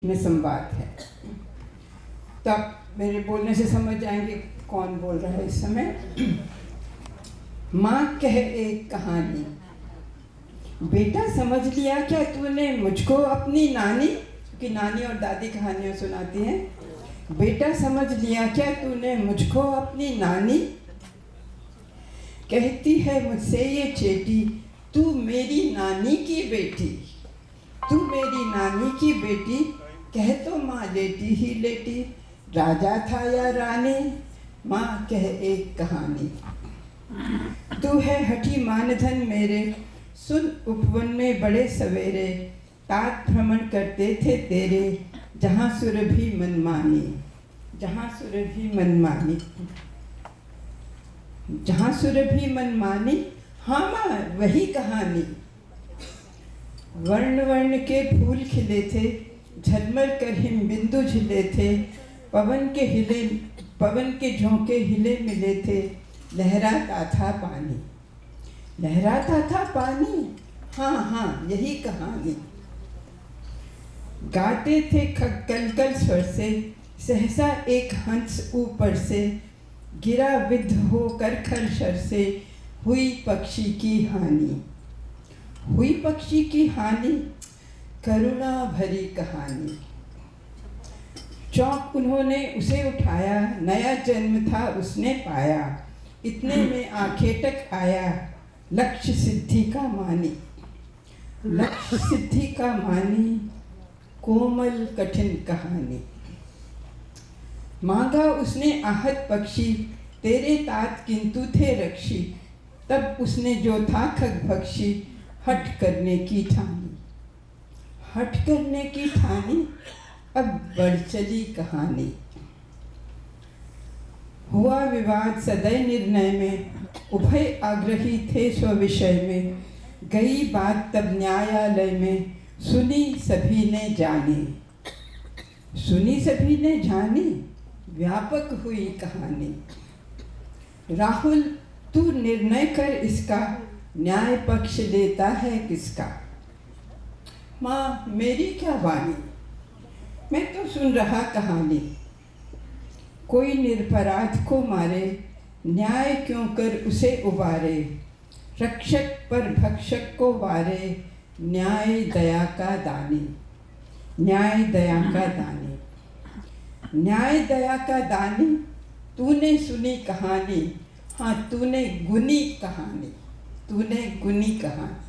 में संवाद है। तब मेरे बोलने से समझ जाएंगे कौन बोल रहा है इस समय। माँ कह एक कहानी, बेटा समझ लिया क्या तूने मुझको अपनी नानी, क्योंकि नानी और दादी कहानियाँ सुनाती हैं। बेटा समझ लिया क्या तूने मुझको अपनी नानी, कहती है मुझसे ये चेटी तू मेरी नानी की बेटी, तू मेरी नानी की बेटी, कह तो माँ लेटी ही लेटी, राजा था या रानी, माँ कह एक कहानी। तू है हठी मानधन मेरे, सुन उपवन में बड़े सवेरे, तात भ्रमण करते थे तेरे, जहाँ सुरभि मनमानी, जहाँ सुरभि मनमानी, जहाँ सुरभि मनमानी, हाँ माँ वही कहानी। वर्ण वर्ण के फूल खिले थे, झलमल कर हिम बिंदु झिले थे, पवन के झोंके हिले मिले थे, लहराता था पानी, लहराता था पानी, हाँ हाँ यही कहानी। गाते थे कलकल स्वर से, सहसा एक हंस ऊपर से, गिरा विद्ध हो कर खरशर से, हुई पक्षी की हानि, हुई पक्षी की हानि, करुणा भरी कहानी। चौंक उन्होंने उसे उठाया, नया जन्म था उसने पाया, इतने में आखेटक आया, लक्ष्य सिद्धि का मानी, लक्ष्य सिद्धि का मानी, कोमल कठिन कहानी। मांगा उसने आहत पक्षी, तेरे तात किंतु थे रक्षी, तब उसने जो था खग भक्षी, हट करने की ठानी, हट करने की ठानी, अब बढ़ चली कहानी। हुआ विवाद सदैव निर्णय में, उभय आग्रही थे स्व विषय में, गई बात तब न्यायालय में, सुनी सभी ने जानी, सुनी सभी ने जानी, व्यापक हुई कहानी। राहुल तू निर्णय कर इसका, न्याय पक्ष लेता है किसका। माँ मेरी क्या वाणी, मैं तो सुन रहा कहानी। कोई निरपराध को मारे, न्याय क्यों कर उसे उबारे, रक्षक पर भक्षक को वारे, न्याय दया का दानी, न्याय दया का दानी, न्याय दया का दानी। तूने सुनी कहानी, हाँ तूने गुनी कहानी, तूने गुनी कहानी।